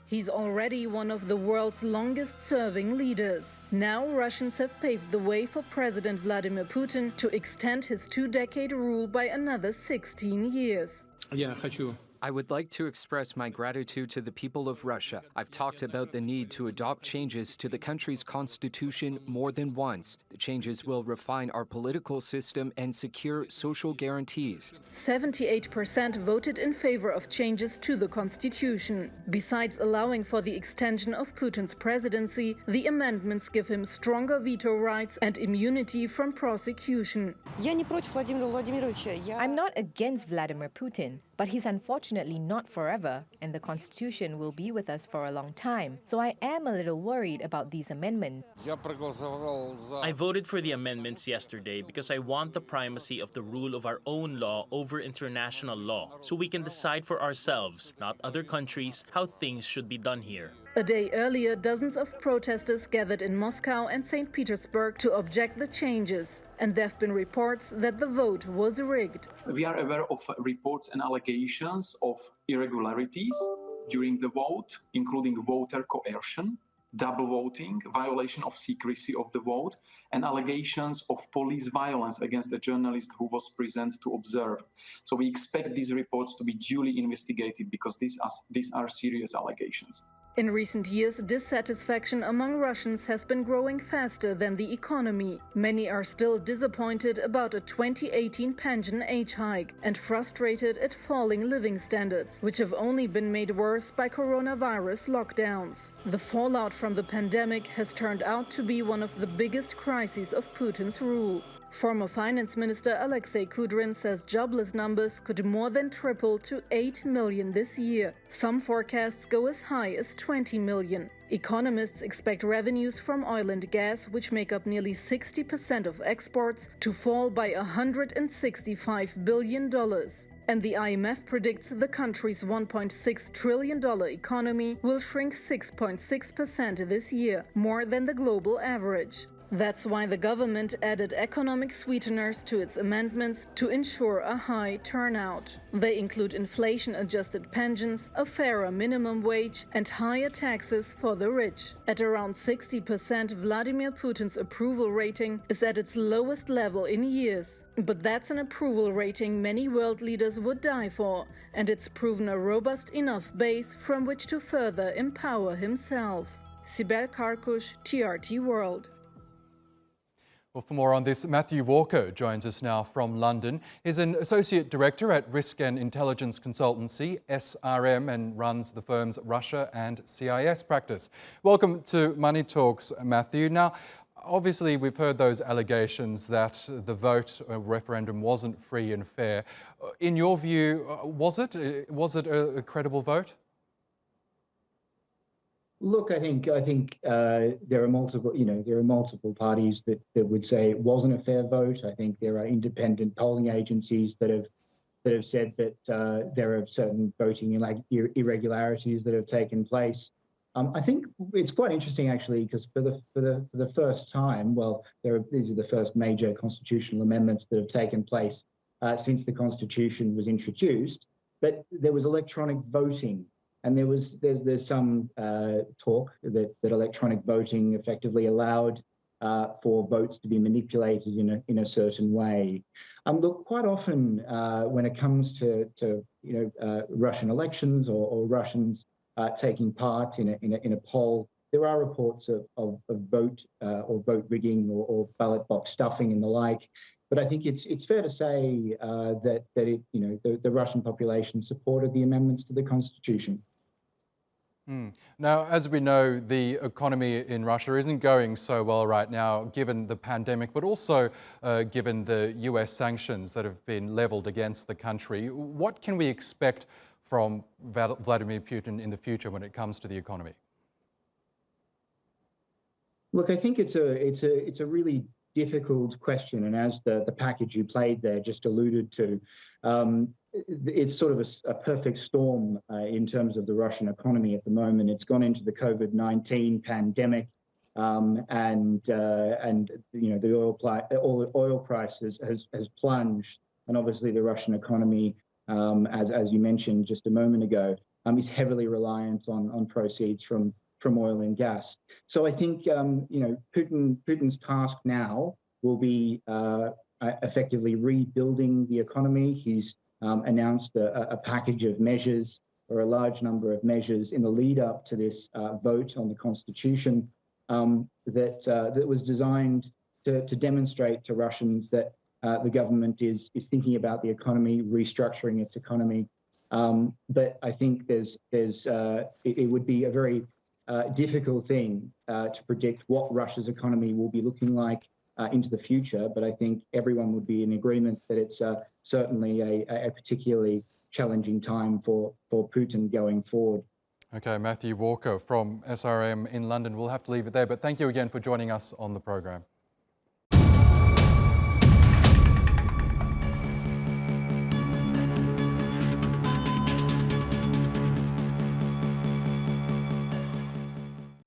He's already one of the world's longest-serving leaders. Now Russians have paved the way for President Vladimir Putin to extend his two-decade rule by another 16 years. I would like to express my gratitude to the people of Russia. I've talked about the need to adopt changes to the country's constitution more than once. The changes will refine our political system and secure social guarantees. 78% voted in favor of changes to the constitution. Besides allowing for the extension of Putin's presidency, the amendments give him stronger veto rights and immunity from prosecution. I'm not against Vladimir Putin, but he's unfortunately not forever, and the Constitution will be with us for a long time. So I am a little worried about these amendments. I voted for the amendments yesterday because I want the primacy of the rule of our own law over international law, so we can decide for ourselves, not other countries, how things should be done here. A day earlier, dozens of protesters gathered in Moscow and St. Petersburg to object the changes. And there have been reports that the vote was rigged. We are aware of reports and allegations of irregularities during the vote, including voter coercion, double voting, violation of secrecy of the vote, and allegations of police violence against a journalist who was present to observe. So we expect these reports to be duly investigated because these are serious allegations. In recent years, dissatisfaction among Russians has been growing faster than the economy. Many are still disappointed about a 2018 pension age hike and frustrated at falling living standards, which have only been made worse by coronavirus lockdowns. The fallout from the pandemic has turned out to be one of the biggest crises of Putin's rule. Former Finance Minister Alexei Kudrin says jobless numbers could more than triple to 8 million this year. Some forecasts go as high as 20 million. Economists expect revenues from oil and gas, which make up nearly 60% of exports, to fall by $165 billion. And the IMF predicts the country's $1.6 trillion economy will shrink 6.6% this year, more than the global average. That's why the government added economic sweeteners to its amendments to ensure a high turnout. They include inflation-adjusted pensions, a fairer minimum wage, and higher taxes for the rich. At around 60%, Vladimir Putin's approval rating is at its lowest level in years. But that's an approval rating many world leaders would die for, and it's proven a robust enough base from which to further empower himself. Sibel Karkus, TRT World. Well, for more on this, Matthew Walker joins us now from London. He's an Associate Director at Risk and Intelligence Consultancy, SRM, and runs the firm's Russia and CIS practice. Welcome to Money Talks, Matthew. Now, obviously, we've heard those allegations that the vote referendum wasn't free and fair. In your view, was it a credible vote? Look, I think there are multiple parties that would say it wasn't a fair vote. I think there are independent polling agencies that have said that there are certain voting irregularities that have taken place. I think it's quite interesting actually, because for the first time, these are the first major constitutional amendments that have taken place since the Constitution was introduced. But there was electronic voting. And there's some talk that electronic voting effectively allowed for votes to be manipulated in a certain way. Look, quite often when it comes to Russian elections or Russians taking part in a poll, there are reports of vote or vote rigging or ballot box stuffing and the like. But I think it's fair to say that the Russian population supported the amendments to the Constitution. Now, as we know, the economy in Russia isn't going so well right now, given the pandemic, but also given the US sanctions that have been leveled against the country. What can we expect from Vladimir Putin in the future when it comes to the economy? Look, I think it's a really difficult question, and as the package you played there just alluded to, it's sort of a perfect storm in terms of the Russian economy at the moment. It's gone into the COVID-19 pandemic, and the oil prices has plunged, and obviously the Russian economy, as you mentioned just a moment ago, is heavily reliant on proceeds from oil and gas. So I think Putin's task now will be effectively rebuilding the economy. He's announced a package of measures, or a large number of measures, in the lead up to this vote on the constitution that was designed to demonstrate to Russians that the government is thinking about the economy, restructuring its economy. But I think it would be a very difficult thing to predict what Russia's economy will be looking like into the future. But I think everyone would be in agreement that it's certainly a particularly challenging time for Putin going forward. Okay, Matthew Walker from SRM in London. We'll have to leave it there, but thank you again for joining us on the program.